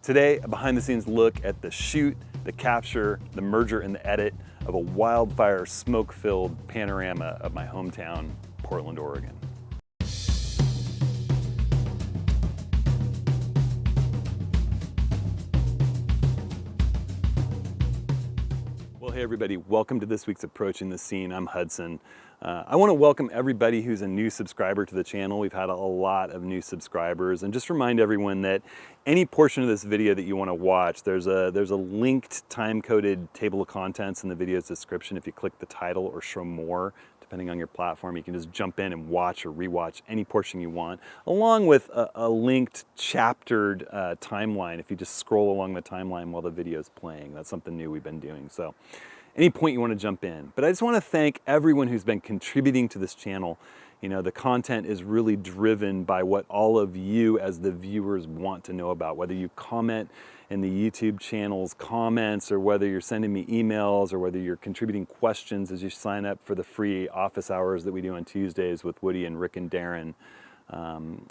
Today, a behind-the-scenes look at the shoot, the capture, the merger, and the edit of a wildfire smoke-filled panorama of my hometown, Portland, Oregon. Well, hey everybody, welcome to this week's Approaching the Scene. I'm Hudson. I want to welcome everybody who's a new subscriber to the channel. We've had a lot of new subscribers, and just remind everyone that any portion of this video that you want to watch, there's a linked time-coded table of contents in the video's description. If you click the title or show more, depending on your platform, you can just jump in and watch or rewatch any portion you want, along with a linked chaptered timeline if you just scroll along the timeline while the video is playing. That's something new we've been doing. So any point you want to jump in. But I just want to thank everyone who's been contributing to this channel. You know, the content is really driven by what all of you as the viewers want to know about, whether you comment in the YouTube channel's comments, or whether you're sending me emails, or whether you're contributing questions as you sign up for the free office hours that we do on Tuesdays with Woody and Rick and Darren.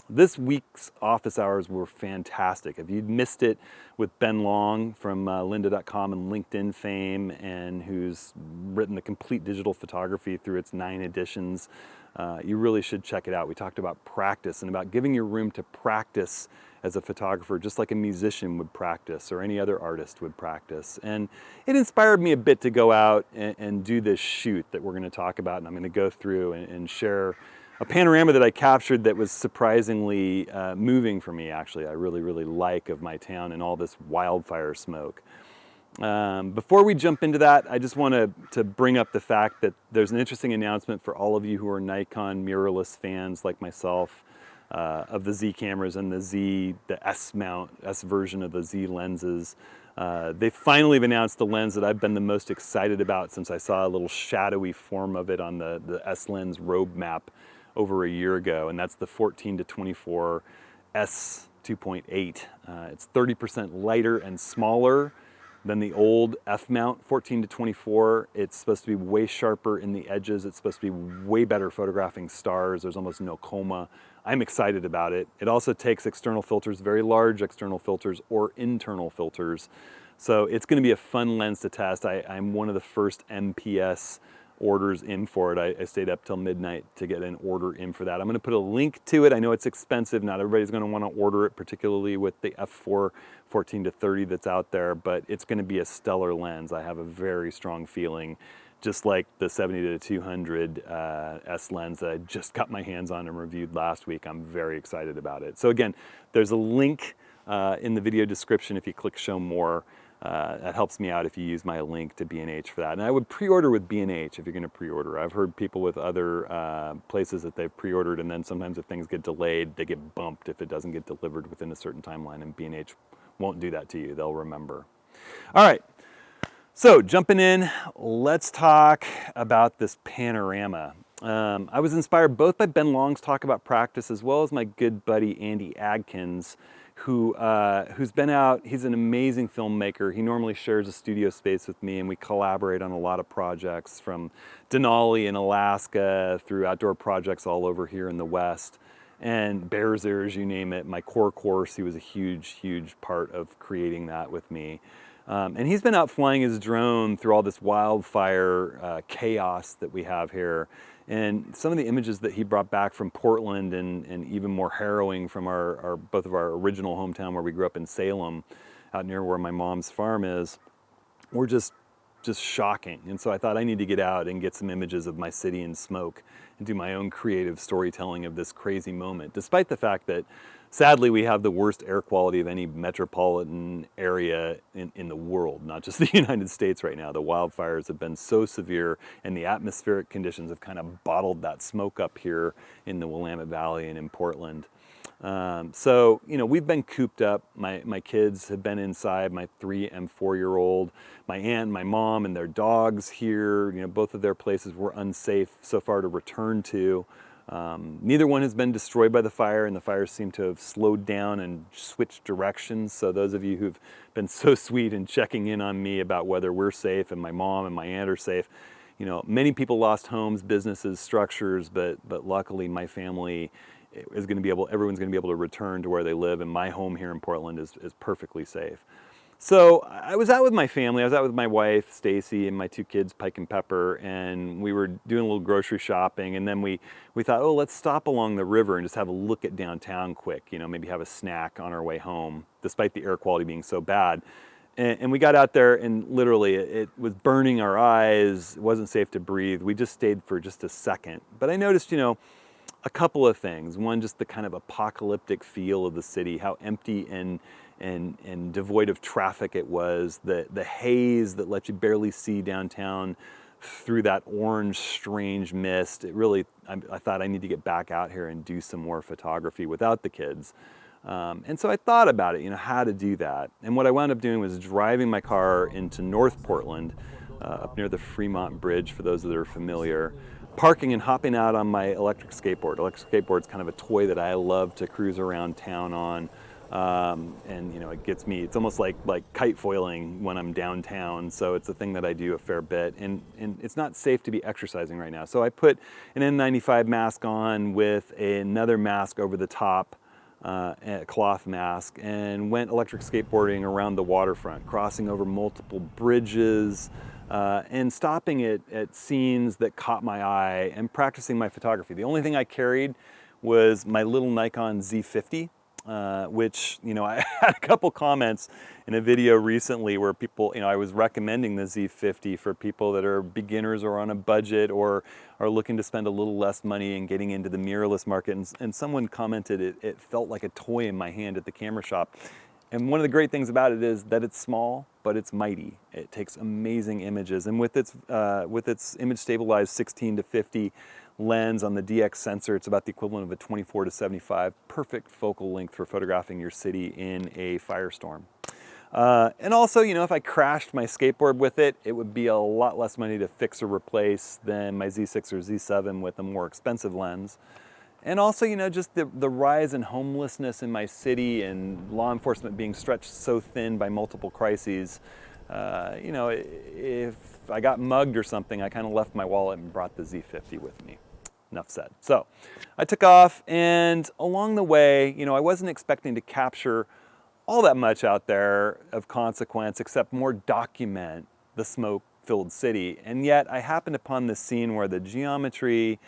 This week's office hours were fantastic. If you'd missed it with Ben Long from lynda.com and LinkedIn fame, and who's written the complete digital photography through its 9 editions, you really should check it out. We talked about practice and about giving your room to practice as a photographer, just like a musician would practice or any other artist would practice. And it inspired me a bit to go out and do this shoot that we're going to talk about, and I'm going to go through and share a panorama that I captured that was surprisingly moving for me, actually. I really like of my town and all this wildfire smoke. Before we jump into that, I just want to bring up the fact that there's an interesting announcement for all of you who are Nikon mirrorless fans like myself, of the Z cameras and the S version of the Z lenses. They finally have announced the lens that I've been the most excited about since I saw a little shadowy form of it on the S lens road map over a year ago, and that's the 14-24 S 2.8. It's 30% lighter and smaller than the old F-mount 14-24. It's supposed to be way sharper in the edges. It's supposed to be way better photographing stars. There's almost no coma. I'm excited about it. It also takes external filters, very large external filters or internal filters. So it's going to be a fun lens to test. I'm one of the first MPS orders in for it. I stayed up till midnight to get an order in for that. I'm going to put a link to it. I know it's expensive. Not everybody's going to want to order it, particularly with the F4 14-30 that's out there, but it's going to be a stellar lens. I have a very strong feeling, just like the 70-200 S lens that I just got my hands on and reviewed last week. I'm very excited about it. So again, there's a link in the video description if you click show more. That helps me out if you use my link to B&H for that. And I would pre-order with B&H if you're going to pre-order. I've heard people with other places that they've pre-ordered, and then sometimes if things get delayed, they get bumped if it doesn't get delivered within a certain timeline, and B&H won't do that to you. They'll remember. All right, so jumping in, let's talk about this panorama. I was inspired both by Ben Long's talk about practice as well as my good buddy Andy Adkins, who's been out. He's an amazing filmmaker. He normally shares a studio space with me, and we collaborate on a lot of projects, from Denali in Alaska through outdoor projects all over here in the West, and Bears Ears, you name it. My core course, he was a huge part of creating that with me. And he's been out flying his drone through all this wildfire chaos that we have here. And some of the images that he brought back from Portland, and even more harrowing from both of our original hometown where we grew up in Salem, out near where my mom's farm is, were just shocking. And so I thought I need to get out and get some images of my city in smoke and do my own creative storytelling of this crazy moment, despite the fact that sadly we have the worst air quality of any metropolitan area in the world, not just the United States right now. The wildfires have been so severe, and the atmospheric conditions have kind of bottled that smoke up here in the Willamette Valley and in Portland. So, you know, we've been cooped up. My kids have been inside, my 3 and 4-year-old, my aunt and my mom and their dogs here. You know, both of their places were unsafe so far to return to. Neither one has been destroyed by the fire, and the fires seem to have slowed down and switched directions. So those of you who've been so sweet in checking in on me about whether we're safe and my mom and my aunt are safe, you know, many people lost homes, businesses, structures, but luckily my family is going to be able, everyone's going to be able to return to where they live, and my home here in Portland is perfectly safe. So I was out with my family. I was out with my wife, Stacy, and my two kids, Pike and Pepper, and we were doing a little grocery shopping. And then we thought, oh, let's stop along the river and just have a look at downtown quick. You know, maybe have a snack on our way home, despite the air quality being so bad. And we got out there, and literally it was burning our eyes. It wasn't safe to breathe. We just stayed for just a second. But I noticed, you know, a couple of things. One, just the kind of apocalyptic feel of the city, how empty and devoid of traffic it was, the haze that let you barely see downtown through that orange, strange mist. It really, I thought I need to get back out here and do some more photography without the kids. And so I thought about it, you know, how to do that. And what I wound up doing was driving my car into North Portland, up near the Fremont Bridge, for those that are familiar, parking and hopping out on my electric skateboard. Electric skateboard's kind of a toy that I love to cruise around town on. And you know, it gets me, it's almost like kite foiling when I'm downtown. So it's a thing that I do a fair bit, and it's not safe to be exercising right now. So I put an N95 mask on with another mask over the top, a cloth mask, and went electric skateboarding around the waterfront, crossing over multiple bridges, and stopping at scenes that caught my eye and practicing my photography. The only thing I carried was my little Nikon Z50, which, you know, I had a couple comments in a video recently where people, you know, I was recommending the Z50 for people that are beginners or on a budget or are looking to spend a little less money and getting into the mirrorless market. And someone commented it felt like a toy in my hand at the camera shop. And one of the great things about it is that it's small, but it's mighty. It takes amazing images. And with its image stabilized 16 to 50 lens on the DX sensor, it's about the equivalent of a 24 to 75. Perfect focal length for photographing your city in a firestorm. And also, you know, if I crashed my skateboard with it, it would be a lot less money to fix or replace than my Z6 or Z7 with a more expensive lens. And also, you know, just the rise in homelessness in my city and law enforcement being stretched so thin by multiple crises. You know, if I got mugged or something, I kind of left my wallet and brought the Z50 with me. Enough said. So I took off, and along the way, you know, I wasn't expecting to capture all that much out there of consequence, except more document the smoke-filled city. And yet I happened upon this scene where the geometry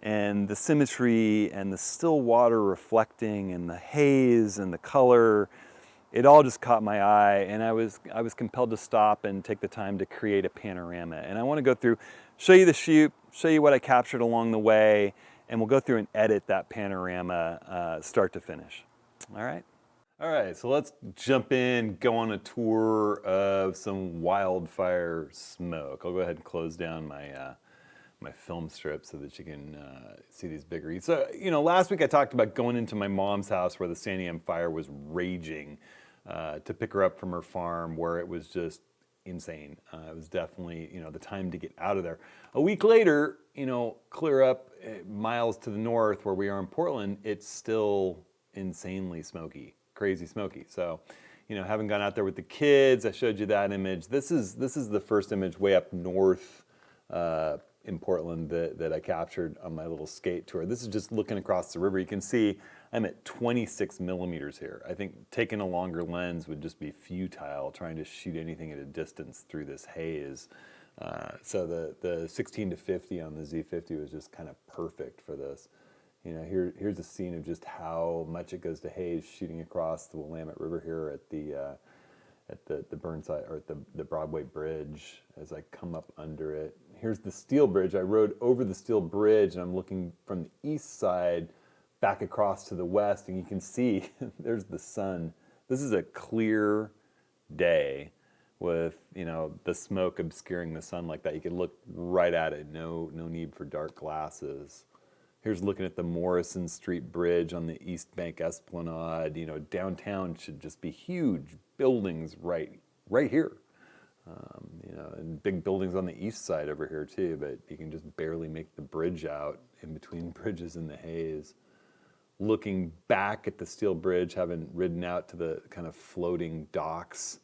and the symmetry and the still water reflecting and the haze and the color, it all just caught my eye, and I was compelled to stop and take the time to create a panorama. And I want to go through, show you the shoot, show you what I captured along the way, and we'll go through and edit that panorama start to finish. All right? All right, so let's jump in, go on a tour of some wildfire smoke. I'll go ahead and close down my my film strip so that you can see these bigger. So, you know, last week I talked about going into my mom's house where the Santiam fire was raging to pick her up from her farm, where it was just insane. It was definitely, you know, the time to get out of there. A week later, you know, clear up miles to the north where we are in Portland, it's still insanely smoky, crazy smoky. So, you know, having gone out there with the kids, I showed you that image. This is the first image way up north in Portland that I captured on my little skate tour. This is just looking across the river. You can see I'm at 26 millimeters here. I think taking a longer lens would just be futile, trying to shoot anything at a distance through this haze. So the 16 to 50 on the Z50 was just kind of perfect for this. You know, here's a scene of just how much it goes to haze shooting across the Willamette River here at the Burnside, or at the Broadway Bridge as I come up under it. Here's the steel bridge. I rode over the steel bridge, and I'm looking from the east side back across to the west, and you can see there's the sun. This is a clear day with, you know, the smoke obscuring the sun like that. You can look right at it. No need for dark glasses. Here's looking at the Morrison Street Bridge on the East Bank Esplanade. You know, downtown should just be huge buildings right here. You know, and big buildings on the east side over here too, but you can just barely make the bridge out in between bridges in the haze. Looking back at the steel bridge, having ridden out to the kind of floating docks,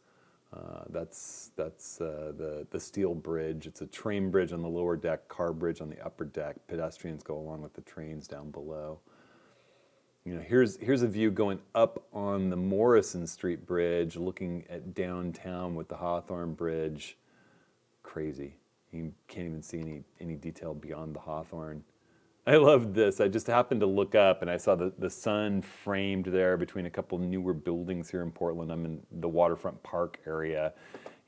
that's the steel bridge. It's a train bridge on the lower deck, car bridge on the upper deck. Pedestrians go along with the trains down below. You know, here's a view going up on the Morrison Street Bridge, looking at downtown with the Hawthorne Bridge. Crazy. You can't even see any detail beyond the Hawthorne. I love this. I just happened to look up and I saw the sun framed there between a couple newer buildings here in Portland. I'm in the waterfront park area,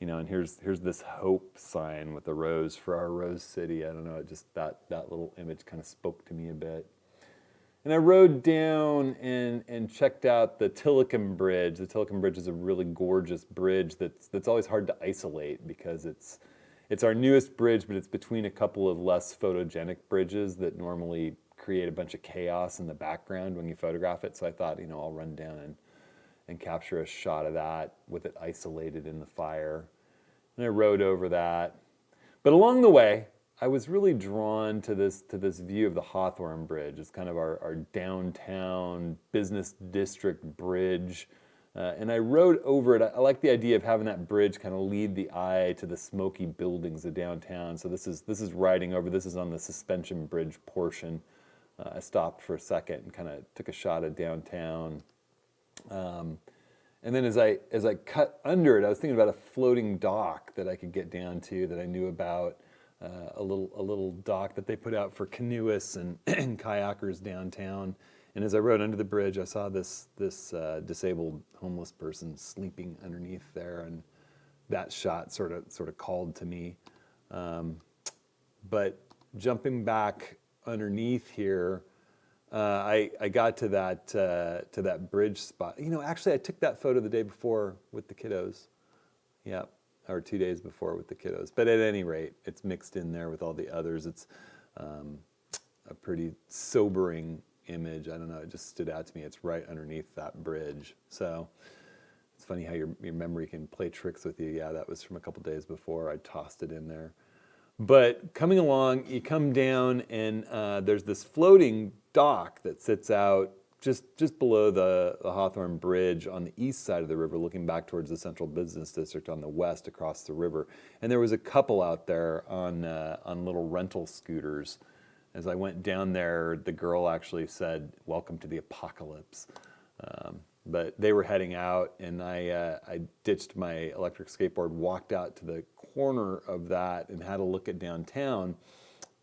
you know, and here's this hope sign with a rose for our Rose City. I don't know, it just that little image kind of spoke to me a bit. And I rode down and checked out the Tillicum Bridge. The Tillicum Bridge is a really gorgeous bridge that's always hard to isolate because it's our newest bridge, but it's between a couple of less photogenic bridges that normally create a bunch of chaos in the background when you photograph it. So I thought, you know, I'll run down and capture a shot of that with it isolated in the fire. And I rode over that. But along the way, I was really drawn to this view of the Hawthorne Bridge. It's kind of our downtown business district bridge. And I rode over it. I like the idea of having that bridge kind of lead the eye to the smoky buildings of downtown. So this is riding over. This is on the suspension bridge portion. I stopped for a second and kind of took a shot of downtown. And then as I cut under it, I was thinking about a floating dock that I could get down to that I knew about. A little dock that they put out for canoeists and kayakers downtown. And as I rode under the bridge, I saw this disabled homeless person sleeping underneath there, and that shot sort of called to me. But jumping back underneath here, I got to that bridge spot. You know, actually, I took that photo the day before with the kiddos. Yeah, or 2 days before with the kiddos. But at any rate, it's mixed in there with all the others. It's a pretty sobering image. I don't know, it just stood out to me. It's right underneath that bridge. So it's funny how your memory can play tricks with you. Yeah, that was from a couple days before. I tossed it in there. But coming along, you come down and there's this floating dock that sits out just below the Hawthorne Bridge on the east side of the river, looking back towards the Central Business District on the west across the river. And there was a couple out there on little rental scooters. As I went down there, the girl actually said, "Welcome to the apocalypse." But they were heading out, and I ditched my electric skateboard, walked out to the corner of that, and had a look at downtown.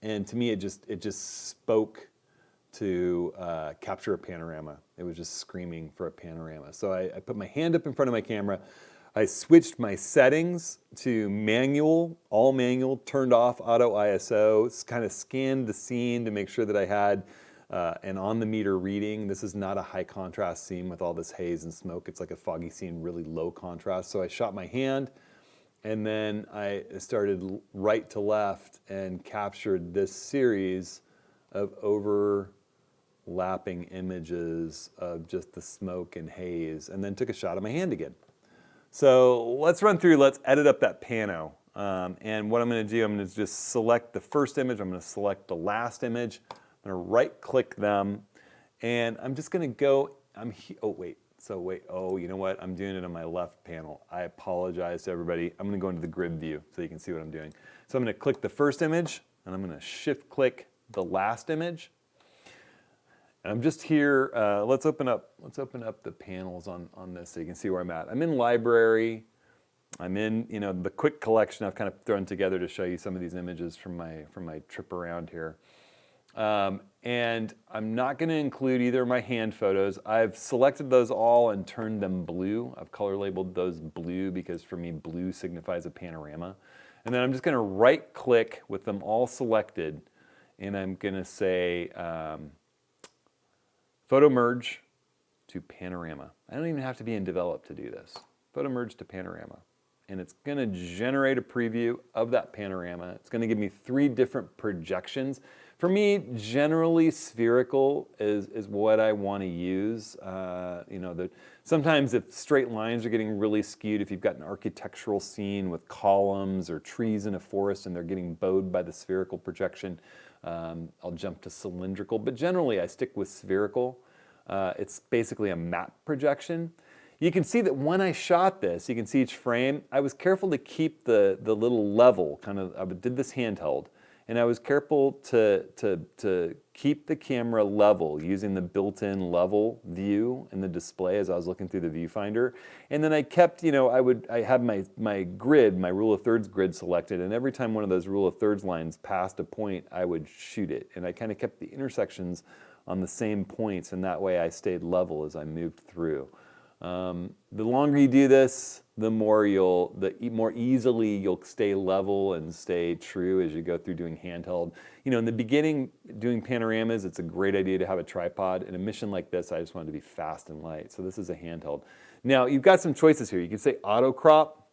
And to me, it just spoke to capture a panorama. It was just screaming for a panorama. So I put my hand up in front of my camera. I switched my settings to manual, all manual, turned off auto ISO, kind of scanned the scene to make sure that I had an on-the-meter reading. This is not a high contrast scene with all this haze and smoke. It's like a foggy scene, really low contrast. So I shot my hand, and then I started right to left and captured this series of overlapping images of just the smoke and haze, and then took a shot of my hand again. So let's run through, let's edit up that pano. And what I'm going to do, I'm going to just select the first image, I'm going to select the last image, I'm going to right click them, and I'm just going to go, you know what, I'm doing it on my left panel. I apologize to everybody. I'm going to go into the grid view so you can see what I'm doing. So I'm going to click the first image, and I'm going to shift click the last image. And I'm just here, let's open up the panels on this so you can see where I'm at. I'm in library. I'm in, you know, the quick collection I've kind of thrown together to show you some of these images from my trip around here. And I'm not going to include either of my hand photos. I've selected those all and turned them blue. I've color labeled those blue because for me blue signifies a panorama. And then I'm just going to right click with them all selected, and I'm going to say photo merge to panorama. I don't even have to be in develop to do this. Photo merge to panorama. And it's going to generate a preview of that panorama. It's going to give me 3 different projections. For me, generally spherical is what I want to use. You know, sometimes if straight lines are getting really skewed, if you've got an architectural scene with columns or trees in a forest and they're getting bowed by the spherical projection, I'll jump to cylindrical. But generally, I stick with spherical. It's basically a map projection. You can see that when I shot this, you can see each frame, I was careful to keep the little level, I did this handheld, And I was careful to keep the camera level using the built-in level view in the display as I was looking through the viewfinder. And then I kept, I had my grid, my rule of thirds grid selected, and every time one of those rule of thirds lines passed a point, I would shoot it. And I kind of kept the intersections on the same points, and that way I stayed level as I moved through. The longer you do this, the more easily you'll stay level and stay true as you go through doing handheld. In the beginning, doing panoramas, it's a great idea to have a tripod. In a mission like this, I just wanted to be fast and light, so this is a handheld. Now, you've got some choices here. You can say auto crop,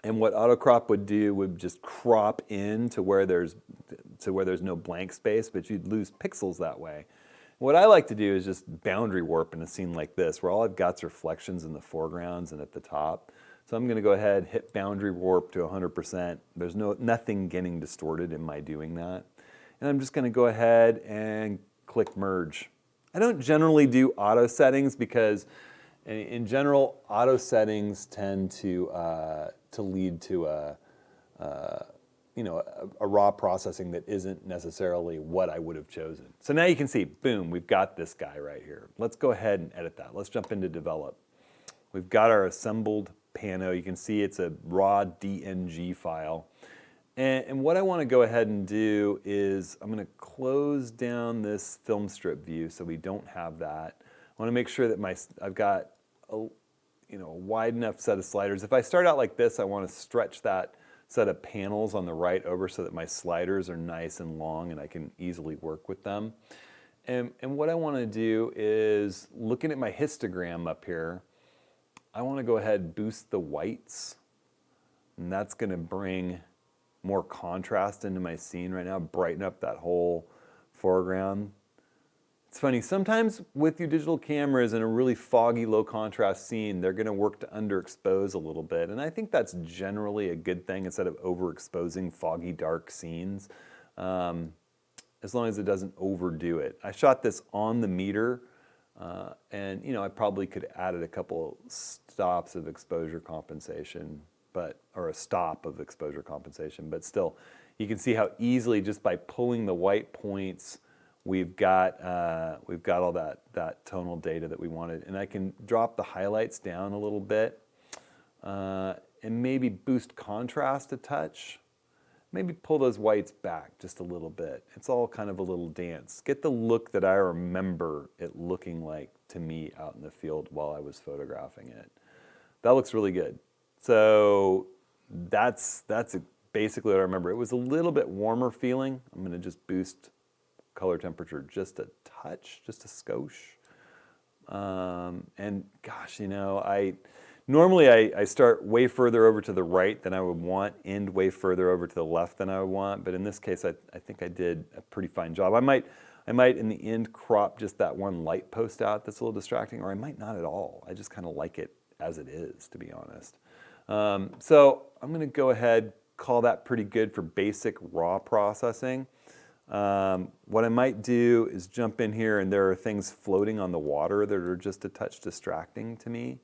and what auto crop would do would just crop in to where there's no blank space, but you'd lose pixels that way. What I like to do is just boundary warp in a scene like this, where all I've got is reflections in the foregrounds and at the top. So I'm going to go ahead, hit boundary warp to 100%. There's nothing getting distorted in my doing that. And I'm just going to go ahead and click merge. I don't generally do auto settings because in general, auto settings tend to lead to a raw processing that isn't necessarily what I would have chosen. So now you can see, boom, we've got this guy right here. Let's go ahead and edit that. Let's jump into develop. We've got our assembled pano. You can see it's a raw DNG file. And what I want to go ahead and do is I'm going to close down this film strip view so we don't have that. I want to make sure that I've got a wide enough set of sliders. If I start out like this, I want to stretch that set of panels on the right over so that my sliders are nice and long and I can easily work with them. And what I want to do is, looking at my histogram up here, I want to go ahead and boost the whites, and that's going to bring more contrast into my scene right now, brighten up that whole foreground. It's funny, sometimes with your digital cameras in a really foggy, low contrast scene, they're going to work to underexpose a little bit. And I think that's generally a good thing instead of overexposing foggy, dark scenes, as long as it doesn't overdo it. I shot this on the meter, and I probably could have added a couple stops of exposure compensation, or a stop of exposure compensation, but still, you can see how easily, just by pulling the white points, we've got all that tonal data that we wanted. And I can drop the highlights down a little bit and maybe boost contrast a touch. Maybe pull those whites back just a little bit. It's all kind of a little dance. Get the look that I remember it looking like to me out in the field while I was photographing it. That looks really good. So that's basically what I remember. It was a little bit warmer feeling. I'm going to just boost color temperature just a touch, just a skosh. And gosh, normally I start way further over to the right than I would want, end way further over to the left than I would want, but in this case I think I did a pretty fine job. I might in the end crop just that one light post out that's a little distracting, or I might not at all. I just kind of like it as it is, to be honest. So I'm going to go ahead, call that pretty good for basic raw processing. What I might do is jump in here, and there are things floating on the water that are just a touch distracting to me.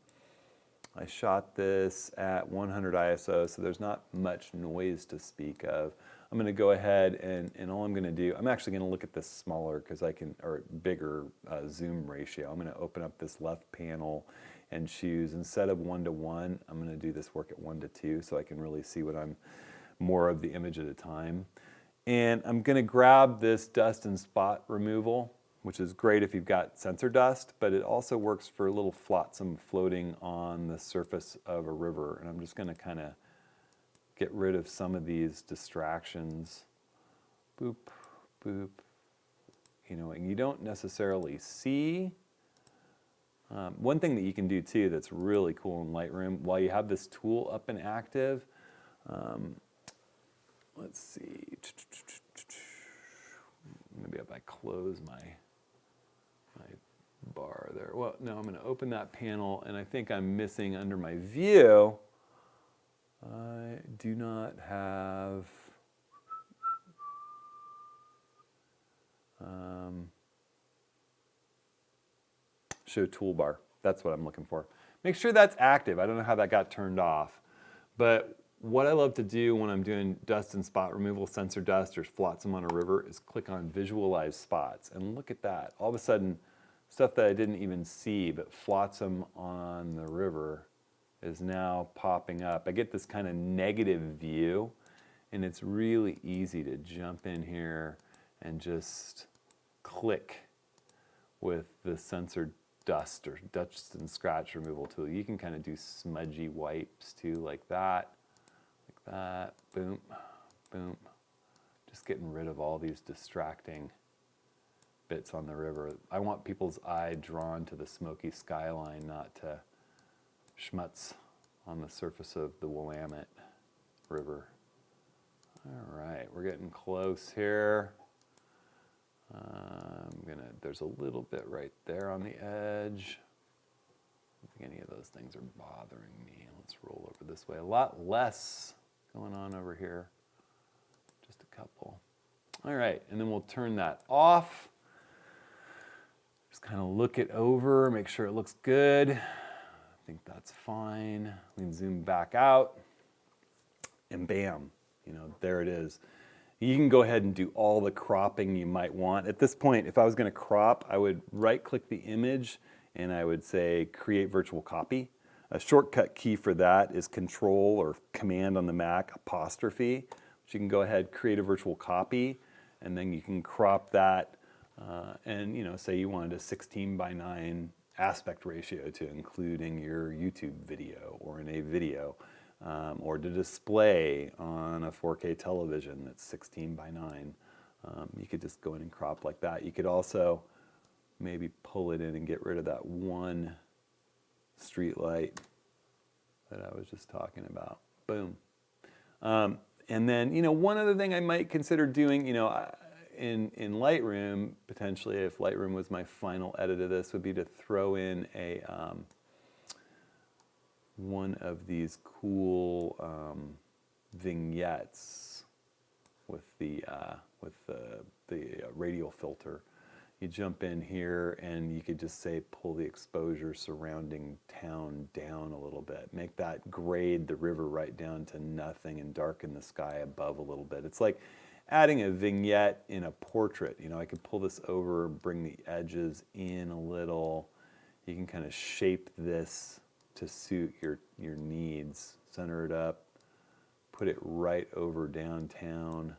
I shot this at 100 ISO, so there's not much noise to speak of. I'm going to go ahead and all I'm going to do, I'm actually going to look at this smaller or bigger zoom ratio. I'm going to open up this left panel and choose, instead of 1:1, I'm going to do this work at 1:2 so I can really see what I'm more of the image at a time. And I'm going to grab this dust and spot removal, which is great if you've got sensor dust, but it also works for a little flotsam floating on the surface of a river. And I'm just going to kind of get rid of some of these distractions. Boop, boop. And you don't necessarily see. One thing that you can do too that's really cool in Lightroom, while you have this tool up and active, let's see, maybe if I close my bar there. Well, no, I'm going to open that panel, and I think I'm missing under my view. I do not have show toolbar. That's what I'm looking for. Make sure that's active. I don't know how that got turned off, but what I love to do when I'm doing dust and spot removal, sensor dust or flotsam on a river, is click on visualize spots. And look at that. All of a sudden, stuff that I didn't even see, but flotsam on the river is now popping up. I get this kind of negative view, and it's really easy to jump in here and just click with the sensor dust or dust and scratch removal tool. You can kind of do smudgy wipes too, like that, boom, boom. Just getting rid of all these distracting bits on the river. I want people's eye drawn to the smoky skyline, not to schmutz on the surface of the Willamette River. All right, we're getting close here. There's a little bit right there on the edge. I don't think any of those things are bothering me. Let's roll over this way. A lot less going on over here. Just a couple. All right, and then we'll turn that off. Just kind of look it over, make sure it looks good. I think that's fine. We can zoom back out, and bam, there it is. You can go ahead and do all the cropping you might want. At this point, if I was going to crop, I would right-click the image and I would say create virtual copy. A shortcut key for that is Control or Command on the Mac, apostrophe. So you can go ahead, create a virtual copy, and then you can crop that and say you wanted a 16:9 aspect ratio to include in your YouTube video or in a video. Or to display on a 4K television that's 16:9. You could just go in and crop like that. You could also maybe pull it in and get rid of that one street light that I was just talking about. Boom. And then, one other thing I might consider doing, in Lightroom, potentially, if Lightroom was my final edit of this, would be to throw in a one of these cool vignettes with the radial filter. You jump in here and you could just say pull the exposure surrounding town down a little bit. Make that grade the river right down to nothing and darken the sky above a little bit. It's like adding a vignette in a portrait. I could pull this over, bring the edges in a little. You can kind of shape this to suit your needs. Center it up, put it right over downtown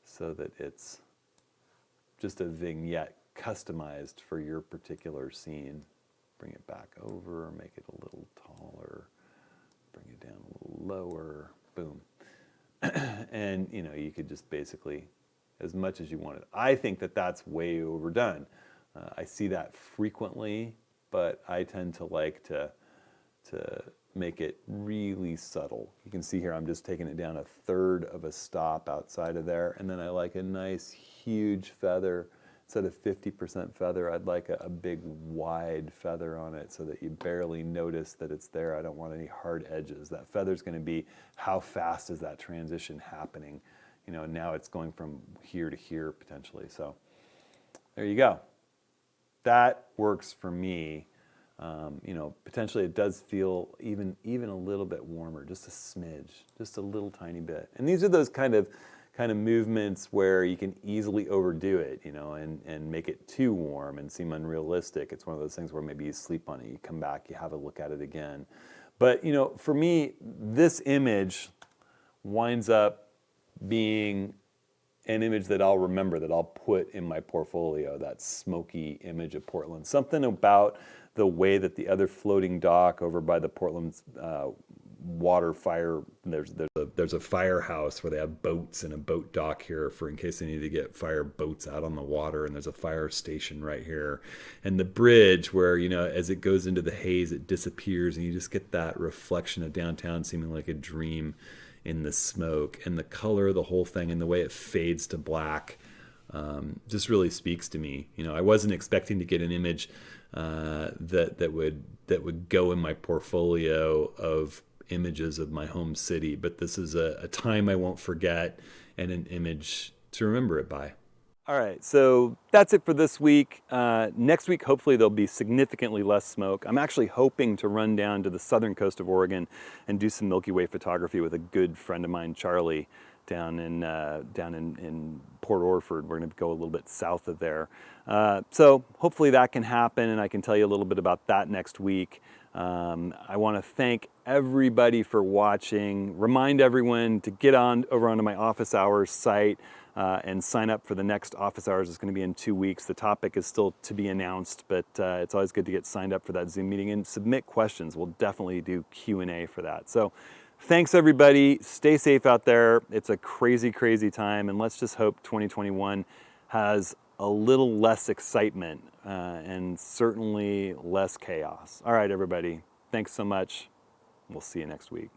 so that it's just a vignette customized for your particular scene. Bring it back over, make it a little taller, bring it down a little lower, boom. And you could just basically, as much as you wanted. I think that that's way overdone. I see that frequently, but I tend to like to make it really subtle. You can see here I'm just taking it down a third of a stop outside of there, and then I like a nice huge feather. Instead of 50% feather, I'd like a big wide feather on it so that you barely notice that it's there. I don't want any hard edges. That feather's going to be how fast is that transition happening. Now it's going from here to here potentially. So there you go. That works for me. Potentially it does feel even a little bit warmer, just a smidge, just a little tiny bit. And these are those kind of movements where you can easily overdo it, and make it too warm and seem unrealistic. It's one of those things where maybe you sleep on it, you come back, you have a look at it again. But, for me, this image winds up being an image that I'll remember, that I'll put in my portfolio, that smoky image of Portland. Something about the way that the other floating dock over by the Portland Wildfire, there's a firehouse where they have boats and a boat dock here for in case they need to get fire boats out on the water, and there's a fire station right here. And the bridge where, as it goes into the haze, it disappears and you just get that reflection of downtown seeming like a dream in the smoke, and the color of the whole thing and the way it fades to black just really speaks to me. I wasn't expecting to get an image that would go in my portfolio of images of my home city, but this is a time I won't forget and an image to remember it by. All right, so that's it for this week. Next week, hopefully there'll be significantly less smoke. I'm actually hoping to run down to the southern coast of Oregon and do some Milky Way photography with a good friend of mine, Charlie, down in Port Orford. We're gonna go a little bit south of there. So hopefully that can happen, and I can tell you a little bit about that next week. I want to thank everybody for watching. Remind everyone to get on over onto my office hours site and sign up for the next office hours. It's going to be in 2 weeks. The topic is still to be announced, but it's always good to get signed up for that Zoom meeting and submit questions. We'll definitely do Q&A for that. So thanks everybody. Stay safe out there. It's a crazy, crazy time, and let's just hope 2021 has a little less excitement and certainly less chaos. All right, everybody. Thanks so much. We'll see you next week.